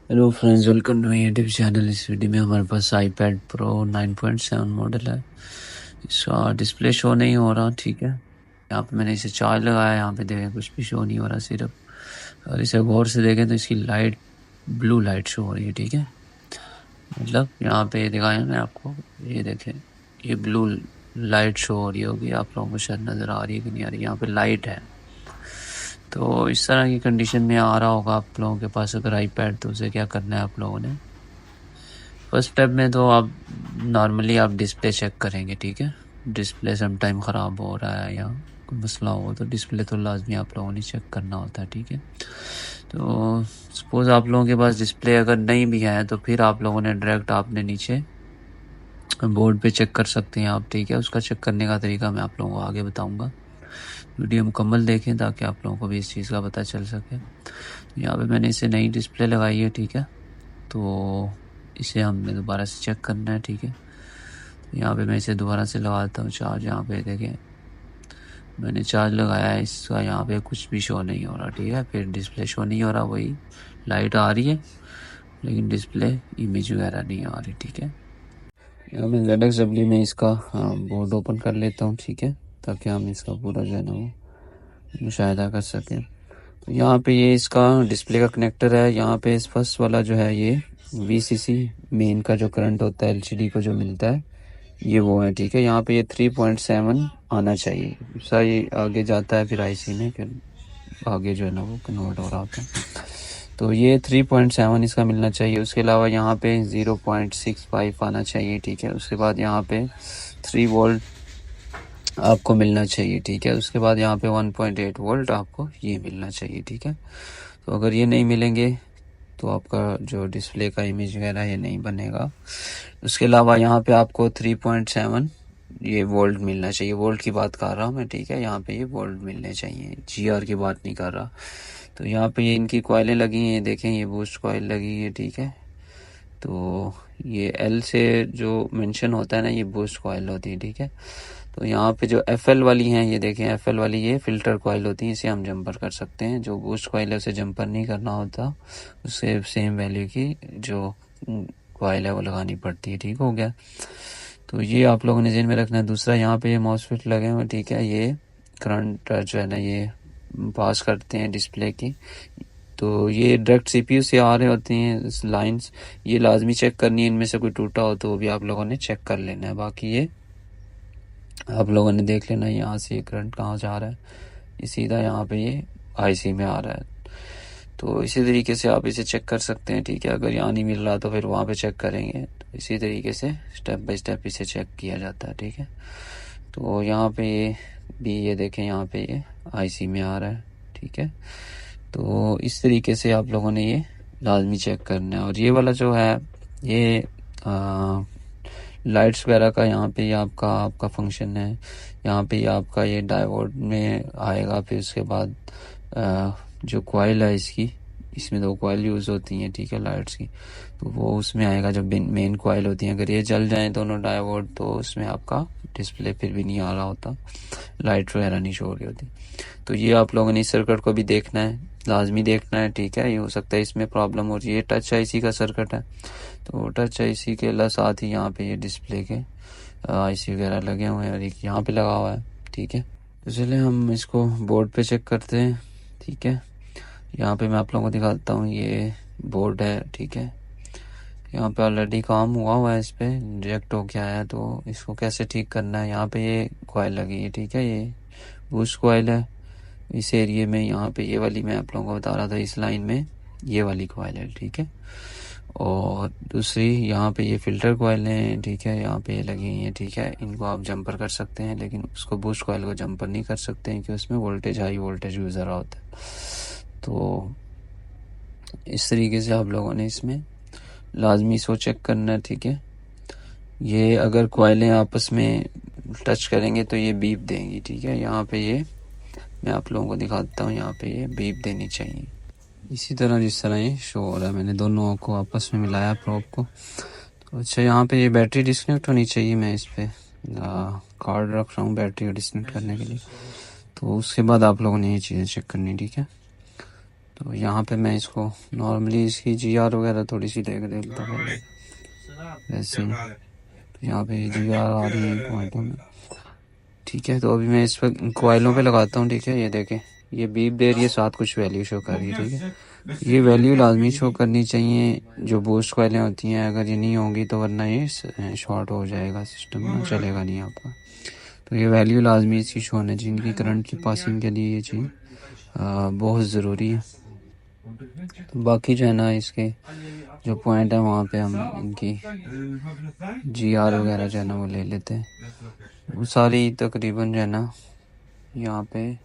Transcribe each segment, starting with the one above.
Hello friends, welcome to my YouTube channel. इस video में हमारे पास iPad Pro 9.7 मॉडल है। इसका डिस्प्ले शो नहीं हो रहा, ठीक है। यहाँ पे मैंने इसे चार्ज लगाया, यहाँ पे देखें कुछ भी शो नहीं हो रहा सिर्फ। और इसे गौर से देखें तो इसकी लाइट ब्लू लाइट शो हो रही है, ठीक है। मतलब यहाँ पे दिखाया मैं आपको, ये देखें, ये ब्लू लाइट शो हो रही होगी, आप लोगों को शायद नज़र आ रही है कि नहीं आ रही। यहाँ पे लाइट है, तो इस तरह की कंडीशन में आ रहा होगा आप लोगों के पास अगर iPad, तो उसे क्या करना है आप लोगों ने। फर्स्ट स्टेप में तो आप नॉर्मली आप डिस्प्ले चेक करेंगे, ठीक है। डिस्प्ले सम टाइम ख़राब हो रहा है या कोई मसला हो तो डिस्प्ले तो लाजमी आप लोगों ने चेक करना होता है, ठीक है। तो सपोज़ आप लोगों के पास डिस्प्ले अगर नहीं भी है तो फिर आप लोगों ने डायरेक्ट आपने नीचे बोर्ड पे चेक कर सकते हैं आप, ठीक है। उसका चेक करने का तरीका मैं आप लोगों को आगे बताऊंगा। वीडियो मुकम्मल देखें ताकि आप लोगों को भी इस चीज़ का पता चल सके। यहाँ पे मैंने इसे नई डिस्प्ले लगाई है, ठीक है। तो इसे हमने दोबारा से चेक करना है, ठीक है। तो यहाँ पे मैं इसे दोबारा से लगाता हूँ चार्ज। यहाँ पे देखें मैंने चार्ज लगाया है इसका, यहाँ पे कुछ भी शो नहीं हो रहा, ठीक है। फिर डिस्प्ले शो नहीं हो रहा, वही लाइट आ रही है लेकिन डिस्प्ले इमेज वगैरह नहीं आ रही, ठीक है। यहाँ मैं ZXW में इसका बोर्ड ओपन कर लेता हूँ, ठीक है, ताकि हम इसका पूरा जो है ना वो मुशाहिदा कर सकें। तो यहाँ पे ये इसका डिस्प्ले का कनेक्टर है। यहाँ पे इस फर्स्ट वाला जो है ये VCC मेन का जो करंट होता है LCD को जो मिलता है ये वो है, ठीक है। यहाँ पे ये 3.7 आना चाहिए, सा ये आगे जाता है फिर IC में, फिर आगे जो है ना वो कन्वर्ट हो रहा होता है। तो ये 3.7 इसका मिलना चाहिए। उसके अलावा यहाँ पे 0.65 आना चाहिए, ठीक है। उसके बाद यहाँ पे 3 वोल्ट आपको मिलना चाहिए, ठीक है। उसके बाद यहाँ पे 1.8 वोल्ट आपको ये मिलना चाहिए, ठीक है। तो अगर ये नहीं मिलेंगे तो आपका जो डिस्प्ले का इमेज वगैरह ये नहीं बनेगा। उसके अलावा यहाँ पे आपको 3.7 ये वोल्ट मिलना चाहिए। वोल्ट की बात कर रहा हूँ मैं, ठीक है। यहाँ पे ये वोल्ट मिलने चाहिए, GR की बात नहीं कर रहा। तो यहाँ पे ये इनकी कॉइलें लगी हैं, देखें ये बूस्ट कॉइल लगी है, ठीक है। तो ये L से जो मेंशन होता है ना ये बूस्ट कॉइल होती है, ठीक है। तो यहाँ पे जो FL वाली हैं ये देखें, FL वाली ये फ़िल्टर कॉइल होती है, इसे हम जंपर कर सकते हैं। जो बूस्ट कॉइल है उसे जंपर नहीं करना होता, उसे सेम वैल्यू की जो कॉइल है वो लगानी पड़ती है, ठीक हो गया। तो ये आप लोगों ने ज़हन में रखना है। दूसरा यहाँ पे ये मॉसफेट लगे हुए, ठीक है। ये करंट जो है ना ये पास करते हैं डिस्प्ले की। तो ये डायरेक्ट CPU से आ रहे होते हैं लाइंस, ये लाजमी चेक करनी है। इनमें से कोई टूटा हो तो वो भी आप लोगों ने चेक कर लेना है। बाकी ये आप लोगों ने देख लेना है यहाँ से ये करंट कहाँ जा रहा है, ये सीधा यहाँ पे ये IC में आ रहा है। तो इसी तरीके से आप इसे चेक कर सकते हैं, ठीक है। अगर यहाँ नहीं मिल रहा तो फिर वहाँ पे चेक करेंगे। तो इसी तरीके से स्टेप बाय स्टेप इसे चेक किया जाता है, ठीक है। तो यहाँ पे ये भी ये देखें, यहाँ पे ये IC में आ रहा है, ठीक है। तो इस तरीके से आप लोगों ने ये लाजमी चेक करना है। और ये वाला जो है ये लाइट्स वगैरह का यहाँ पे ये आपका फंक्शन है। यहाँ पे ये आपका ये डायोड में आएगा। फिर उसके बाद जो कॉइल है इसकी, इसमें 2 कॉइल यूज़ होती हैं, ठीक है, लाइट्स की। तो वो उसमें आएगा जो मेन कॉइल होती हैं। अगर ये जल जाएं दोनों डायोड तो उसमें आपका डिस्प्ले फिर भी नहीं आ रहा होता, लाइट वगैरह नहीं शो हो रही होती। तो ये आप लोगों ने इस सर्किट को भी देखना है, लाजमी देखना है, ठीक है। ये हो सकता है इसमें प्रॉब्लम हो रही है। टच IC का सर्किट है, तो टच IC के साथ ही यहाँ पे ये डिस्प्ले के IC वगैरह लगे हुए हैं और एक यहाँ पे लगा हुआ है, ठीक है। तो चलिए हम इसको बोर्ड पे चेक करते हैं, ठीक है। यहाँ पे मैं आप लोगों को दिखाता हूँ, ये बोर्ड है, ठीक है। यहाँ पे ऑलरेडी काम हुआ है, इस पे रिजेक्ट हो गया है। तो इसको कैसे ठीक करना है, यहाँ पे ये कॉइल लगी है, ठीक है। ये बूस्ट कॉइल है इस एरिए में। यहाँ पे ये वाली मैं आप लोगों को बता रहा था, इस लाइन में ये वाली कॉइल है, ठीक है। और दूसरी यहाँ पे ये फ़िल्टर कॉइल हैं, ठीक है, यहाँ पे ये लगी हैं, ठीक है। इनको आप जंपर कर सकते हैं, लेकिन उसको बूस्ट कॉइल को जंपर नहीं कर सकते हैं क्योंकि उसमें वोल्टेज हाई वोल्टेज यूज़ रहा होता है। तो इस तरीके से आप लोगों ने इसमें लाजमी इसको चेक करना है, ठीक है। ये अगर कॉइलें आपस में टच करेंगे तो ये बीप देंगी, ठीक है। यहाँ पे ये मैं आप लोगों को दिखाता हूँ, यहाँ पे ये बीप देनी चाहिए इसी तरह जिस तरह ये शो हो रहा है। मैंने दोनों को आपस में मिलाया प्रोब को। तो अच्छा, यहाँ पे ये बैटरी डिस्कनेक्ट होनी चाहिए। मैं इस पे कार्ड रख रहा हूँ बैटरी डिस्कनेक्ट करने के लिए। तो उसके बाद आप लोगों ने ये चीज़ें चेक करनी, ठीक है। तो यहाँ पे मैं इसको नॉर्मली इसकी GR वगैरह थोड़ी सी देख लेता हूँ वैसे ही। तो यहाँ पे GR आ रही है पॉइंटों में, ठीक है। तो अभी मैं इस पर कोयलों पे लगाता हूँ, ठीक है। ये देखें, ये बीप दे रही है, साथ कुछ वैल्यू शो कर रही है, ठीक है। ये वैल्यू लाजमी शो करनी चाहिए जो बूस्ट कोयलें होती हैं, अगर ये नहीं होंगी तो वरना ये शॉर्ट हो जाएगा, सिस्टम ना चलेगा नहीं आपका। तो ये वैल्यू लाजमी इसकी शो होनी चाहिए, इनकी करंट की पासिंग के लिए ये चीज़ बहुत ज़रूरी है। तो बाकी जो है ना इसके जो पॉइंट है वहाँ पे हम इनकी GR वगैरह जो है ना वो ले लेते हैं। वो सारी तकरीबन जो है ना यहाँ पे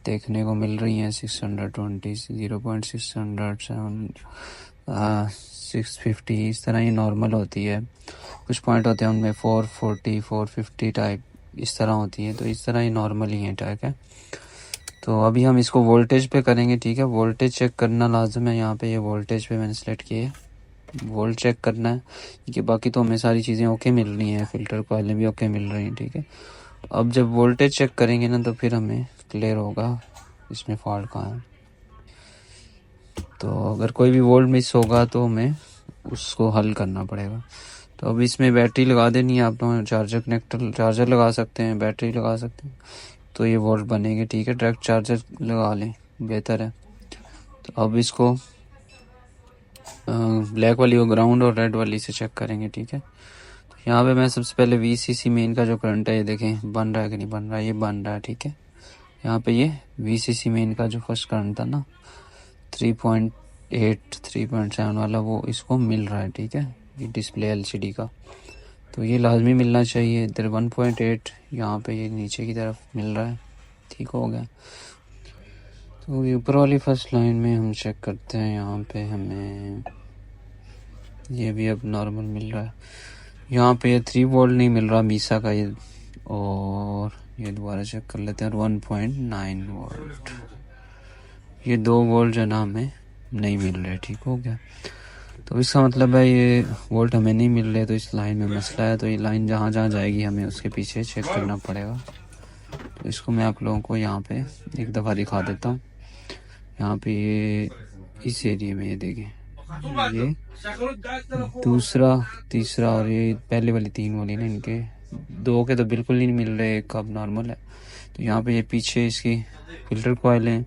देखने को मिल रही हैं 620, 0.607, 650, इस तरह ये नॉर्मल होती है। कुछ पॉइंट होते हैं उनमें 440, 450 टाइप इस तरह होती है, तो इस तरह ये नॉर्मल ही है, ठीक है। तो अभी हम इसको वोल्टेज पे करेंगे, ठीक है। वोल्टेज चेक करना लाजम है, यहाँ पे ये वोल्टेज पे मैंने सेलेक्ट किया है, वोल्ट चेक करना है कि बाकी तो हमें सारी चीज़ें ओके मिल रही हैं, फ़िल्टर कॉइलें भी ओके मिल रही हैं, ठीक है। अब जब वोल्टेज चेक करेंगे ना तो फिर हमें क्लियर होगा इसमें फॉल्ट कहाँ है। तो अगर कोई भी वोल्ट मिस होगा तो हमें उसको हल करना पड़ेगा। तो अब इसमें बैटरी लगा देनी है आप लोग, चार्जर लगा सकते हैं, बैटरी लगा सकते हैं, तो ये वोल्ट बनेंगे, ठीक है। डायरेक्ट चार्जर लगा लें, बेहतर है। तो अब इसको ब्लैक वाली को ग्राउंड और रेड वाली से चेक करेंगे, ठीक है। तो यहाँ पे मैं सबसे पहले VCC मेन का जो करंट है ये देखें बन रहा है कि नहीं बन रहा है, ये बन रहा है, ठीक है। यहाँ पे ये VCC मेन का जो फर्स्ट करंट था ना 3.8 3.7 वाला, वो इसको मिल रहा है, ठीक है। ये डिस्प्ले LCD का, तो ये लाजमी मिलना चाहिए। इधर 1.8 यहाँ पे ये नीचे की तरफ मिल रहा है, ठीक हो गया। तो ये ऊपर वाली फर्स्ट लाइन में हम चेक करते हैं, यहाँ पे हमें ये भी अब नॉर्मल मिल रहा है। यहाँ पे ये 3 वोल्ट नहीं मिल रहा मीसा का ये, और ये दोबारा चेक कर लेते हैं 1.9 वोल्ट, ये 2 वोल्ट जो ना हमें नहीं मिल रहे, ठीक हो गया। तो इसका मतलब है ये वोल्ट हमें नहीं मिल रहे, तो इस लाइन में मसला है। तो ये लाइन जहाँ जहाँ जाएगी हमें उसके पीछे चेक करना पड़ेगा। तो इसको मैं आप लोगों को यहाँ पे एक दफ़ा दिखा देता हूँ। यहाँ पे ये इस एरिया में ये देखें, ये दूसरा, तीसरा और ये पहले वाली 3 वाली ना, इनके 2 के तो बिल्कुल नहीं मिल रहे, एक अब नॉर्मल है। तो यहाँ पे ये पीछे इसकी फ़िल्टर कॉइल है।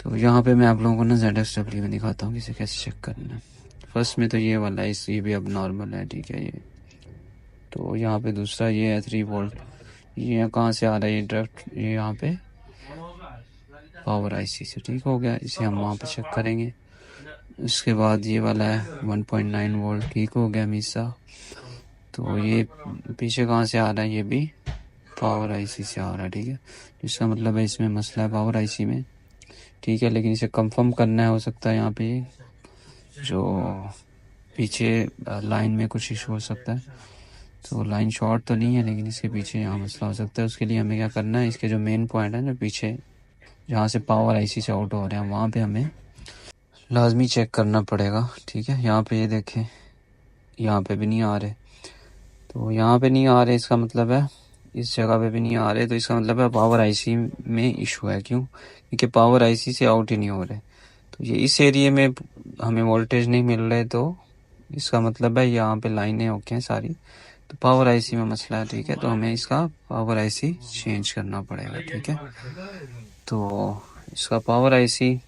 तो यहाँ पे मैं आप लोगों को ना ZXW में दिखाता हूँ कि इसे कैसे चेक करना है। फर्स्ट में तो ये वाला है, ये भी अब नॉर्मल है, ठीक है ये। तो यहाँ पे दूसरा ये है 3 वोल्ट, ये कहाँ से आ रहा है, ये डायरेक्ट ये यहाँ पे पावर IC से, ठीक हो गया। इसे हम वहाँ पे चेक करेंगे। उसके बाद ये वाला है 1.9 वोल्ट, ठीक हो गया मीसा। तो ये पीछे कहाँ से आ रहा है, ये भी पावर IC से आ रहा है, ठीक है। इसका मतलब है इसमें मसला है पावर IC में, ठीक है। लेकिन इसे कंफर्म करना है, हो सकता है यहाँ पे जो पीछे लाइन में कुछ इशू हो सकता है। तो लाइन शॉर्ट तो नहीं है, लेकिन इसके पीछे यहाँ मसला हो सकता है। उसके लिए हमें क्या करना है, इसके जो मेन पॉइंट है ना पीछे जहाँ से पावर IC से आउट हो रहे हैं, वहाँ पे हमें लाजमी चेक करना पड़ेगा, ठीक है। यहाँ पे ये देखें, यहाँ पे भी नहीं आ रहे, तो यहाँ पे नहीं आ रहे, इसका मतलब है इस जगह पे भी नहीं आ रहे, तो इसका मतलब है पावर IC में इशू है। क्यों? क्योंकि पावर IC से आउट ही नहीं हो रहे। तो ये इस एरिया में हमें वोल्टेज नहीं मिल रहे, तो इसका मतलब है यहाँ पे लाइनें ओके हैं सारी, तो पावर IC में मसला है, ठीक है। तो हमें इसका पावर IC चेंज करना पड़ेगा, ठीक है। तो इसका पावर IC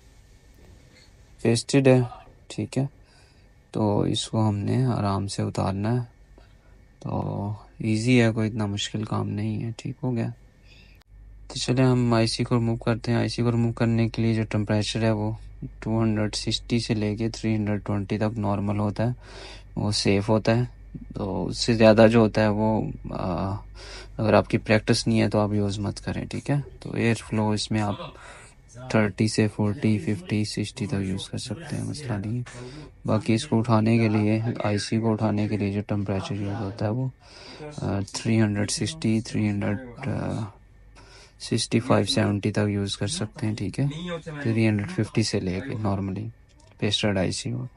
पेस्टेड है, ठीक है। तो इसको हमने आराम से उतारना है, तो इजी है, कोई इतना मुश्किल काम नहीं है, ठीक हो गया। तो चले हम IC को रिमूव करते हैं। IC को रिमूव करने के लिए जो टेम्परेचर है वो 260 से लेके 320 तक नॉर्मल होता है, वो सेफ़ होता है। तो उससे ज़्यादा जो होता है वो अगर आपकी प्रैक्टिस नहीं है तो आप यूज़ मत करें, ठीक है। तो एयर फ्लो इसमें आप 30 से 40, 50, 60 तक यूज़ कर सकते हैं, मसला नहीं है। बाकी इसको उठाने के लिए, IC को उठाने के लिए जो टेम्परेचर यूज़ होता है वो 360, 365, 70 तक यूज़ कर सकते हैं, ठीक है। 350 से लेके नॉर्मली पेस्टेड IC हो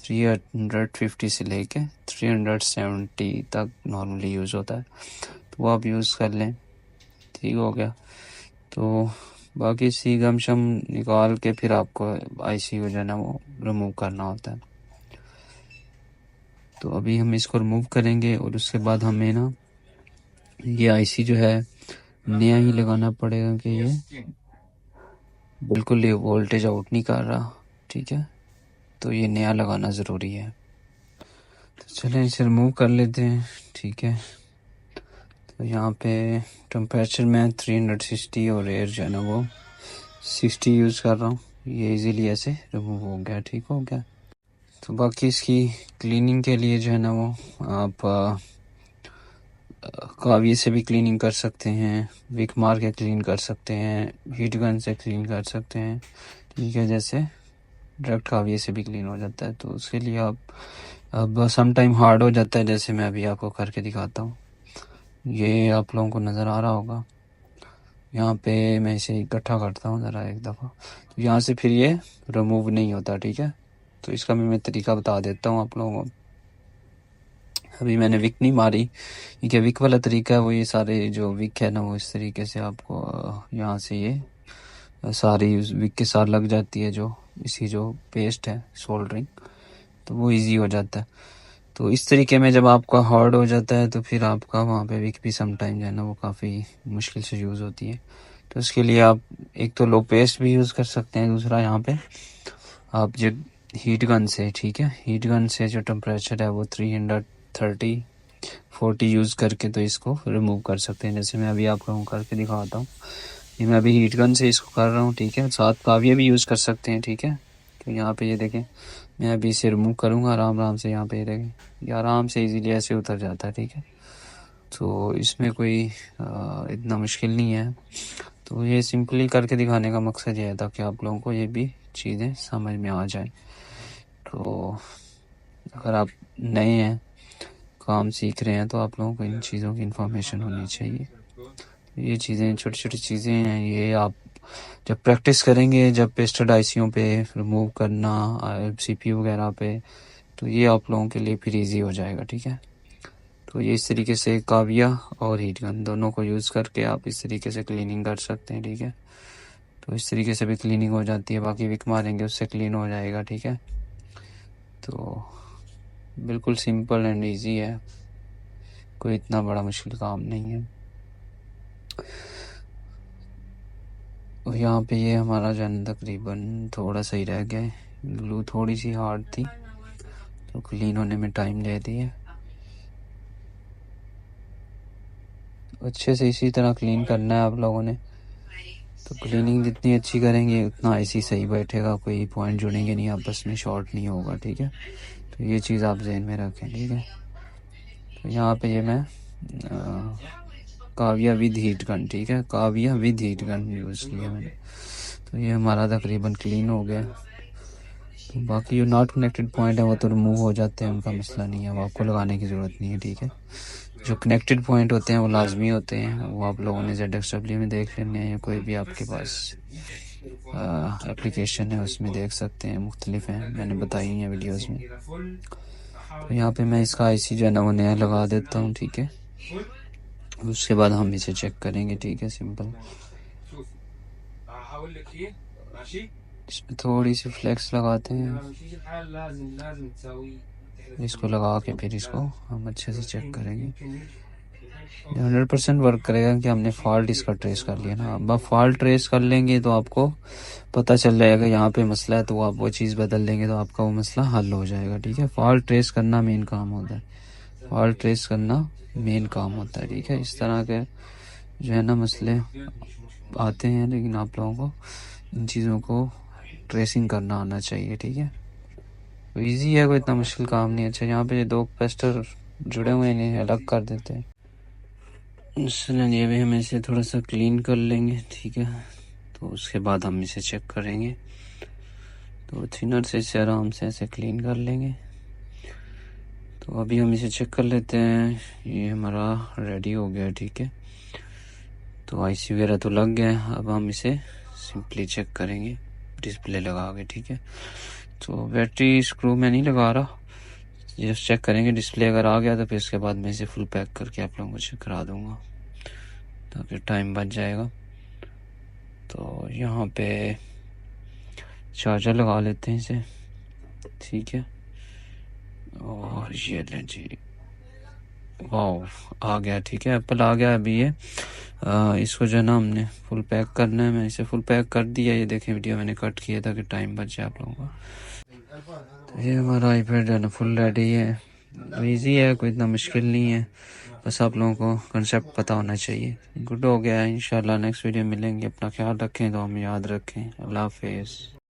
350 से लेके 370 तक नॉर्मली यूज़ होता है, तो वो आप यूज़ कर लें, ठीक हो गया। तो बाकी सी गम शम निकाल के फिर आपको आईसी को जो है ना वो रिमूव करना होता है। तो अभी हम इसको रिमूव करेंगे और उसके बाद हमें ना ये आईसी जो है नया ही लगाना पड़ेगा कि ये बिल्कुल ये वोल्टेज आउट नहीं कर रहा, ठीक है। तो ये नया लगाना ज़रूरी है। तो चलें इसे रिमूव कर लेते हैं, ठीक है। तो यहाँ पे टेम्परेचर मैं 360 और एयर जो है ना वो 60 यूज़ कर रहा हूँ। ये इजीली ऐसे रिमूव हो गया, ठीक हो गया। तो बाकी इसकी क्लीनिंग के लिए जो है ना वो आप काविये से भी क्लीनिंग कर सकते हैं, विक मार के क्लीन कर सकते हैं, हीट गन से क्लीन कर सकते हैं, ठीक है। जैसे डायरेक्ट काविये से भी क्लीन हो जाता है। तो उसके लिए आप अब सम टाइम हार्ड हो जाता है, जैसे मैं अभी आपको करके दिखाता हूँ। ये आप लोगों को नज़र आ रहा होगा। यहाँ पे मैं इसे इकट्ठा करता हूँ ज़रा एक दफ़ा, तो यहाँ से फिर ये रिमूव नहीं होता, ठीक है। तो इसका भी मैं तरीका बता देता हूँ आप लोगों को। अभी मैंने विक नहीं मारी, क्योंकि विक वाला तरीका है वो ये सारे जो विक है ना वो इस तरीके से आपको यहाँ से ये सारी विक के साथ लग जाती है, जो इसकी जो पेस्ट है सोल्डरिंग, तो वो इजी हो जाता है। तो इस तरीके में जब आपका हार्ड हो जाता है तो फिर आपका वहाँ पे विक भी सम टाइम जो है ना वो काफ़ी मुश्किल से यूज़ होती है। तो उसके लिए आप एक तो लो पेस्ट भी यूज़ कर सकते हैं, दूसरा यहाँ पे आप जो हीट गन से, ठीक है, हीट गन से जो टेम्परेचर है वो 330-40 यूज़ करके तो इसको रिमूव कर सकते हैं। जैसे मैं अभी आप लोगों को करके दिखाता हूँ। ये मैं अभी हीट गन से इसको कर रहा हूँ, ठीक है। साथ काविये भी यूज़ कर सकते हैं, ठीक है। तो यहाँ पे ये देखें, मैं अभी इसे रिमूव करूँगा आराम आराम से। यहाँ पे ये देखें, ये आराम से इजीली ऐसे उतर जाता है, ठीक है। तो इसमें कोई इतना मुश्किल नहीं है। तो ये सिंपली करके दिखाने का मकसद ये है ताकि आप लोगों को ये भी चीज़ें समझ में आ जाएं। तो अगर आप नए हैं, काम सीख रहे हैं, तो आप लोगों को इन चीज़ों की इन्फॉर्मेशन होनी चाहिए। ये चीज़ें छोटी छोटी चीज़ें हैं, ये आप जब प्रैक्टिस करेंगे, जब पेस्टेड आईसीयों पे रिमूव करना सीपीयू वगैरह पे, तो ये आप लोगों के लिए फिर ईजी हो जाएगा, ठीक है। तो ये इस तरीके से काविया और हीट गन दोनों को यूज़ करके आप इस तरीके से क्लीनिंग कर सकते हैं, ठीक है। तो इस तरीके से भी क्लीनिंग हो जाती है। बाकी विक मारेंगे उससे क्लीन हो जाएगा, ठीक है। तो बिल्कुल सिंपल एंड ईजी है, कोई इतना बड़ा मुश्किल काम नहीं है। और यहाँ पे ये हमारा जो है तकरीबन थोड़ा सही रह गया है, ग्लू थोड़ी सी हार्ड थी तो क्लीन होने में टाइम लेती है। अच्छे से इसी तरह क्लीन करना है आप लोगों ने। तो क्लीनिंग जितनी अच्छी करेंगे उतना ऐसी सही बैठेगा, कोई पॉइंट जुड़ेंगे नहीं आपस में, शॉर्ट नहीं होगा, ठीक है। तो ये चीज़ आप जहन में रखें, ठीक है। तो यहाँ पे ये मैं काविया विद हीट गन, ठीक है, काविया विद हीट गन यूज़ किया मैंने। तो ये हमारा तकरीबन क्लीन हो गया। तो बाकी जो नॉट कनेक्टेड पॉइंट है वो तो रिमूव हो जाते हैं, उनका मसला नहीं है, वो आपको लगाने की ज़रूरत नहीं है, ठीक है। जो कनेक्टेड पॉइंट होते हैं वो लाजमी होते हैं, वो आप लोगों ने ZXW में देख लेने हैं, या कोई भी आपके पास एप्लीकेशन है उसमें देख सकते हैं, मुख्तलिफ हैं, मैंने बताई हैं वीडियोस में। तो यहाँ पे मैं इसका आईसी जो है ना वो नया लगा देता हूँ, ठीक है। उसके बाद हम इसे चेक करेंगे, ठीक है, सिंपल। इसमें थोड़ी सी फ्लेक्स लगाते हैं, इसको लगा के फिर इसको हम अच्छे से चेक करेंगे। 100% वर्क करेगा कि हमने फॉल्ट इसका ट्रेस कर लिया ना। अब आप फॉल्ट ट्रेस कर लेंगे तो आपको पता चल जाएगा यहाँ पे मसला है, तो आप वो चीज़ बदल देंगे तो आपका वो मसला हल हो जाएगा, ठीक है। फॉल्ट ट्रेस करना मेन काम होता है, फॉल्ट ट्रेस करना मेन काम होता है, ठीक है। इस तरह के जो है ना मसले आते हैं, लेकिन आप लोगों को इन चीज़ों को ट्रेसिंग करना आना चाहिए, ठीक है। तो ईजी है, कोई इतना मुश्किल काम नहीं है। अच्छा, यहाँ पे 2 पेस्टर जुड़े हुए हैं, इन्हें अलग कर देते हैं। ये भी हम इसे थोड़ा सा क्लीन कर लेंगे, ठीक है। तो उसके बाद हम इसे चेक करेंगे। तो थिनर से इसे आराम से ऐसे क्लीन कर लेंगे। तो अभी हम इसे चेक कर लेते हैं। ये हमारा रेडी हो गया, ठीक है। तो आईसी वगैरह तो लग गया है, अब हम इसे सिंपली चेक करेंगे डिस्प्ले लगा के, ठीक है। तो बैटरी स्क्रू में नहीं लगा रहा, जस्ट चेक करेंगे। डिस्प्ले अगर आ गया तो फिर उसके बाद मैं इसे फुल पैक करके आप लोगों को चेक करा दूँगा ताकि टाइम बच जाएगा। तो यहाँ पे चार्जर लगा लेते हैं इसे, ठीक है। और ये लें जी, वाह आ गया, ठीक है, एप्पल आ गया अभी ये। इसको जो है ना हमने फुल पैक करना है। मैंने इसे फुल पैक कर दिया, ये देखें वीडियो मैंने कट किया था कि टाइम बच जाए आप लोगों का। तो ये हमारा आईपैड जो है ना फुल रेडी है। इजी है, कोई इतना मुश्किल नहीं है, बस आप लोगों को कंसेप्ट पता होना चाहिए। गुड हो गया है। इंशाल्लाह नेक्स्ट वीडियो मिलेंगे। अपना ख्याल रखें, तो हम याद रखें। अल्लाह हाफिज़।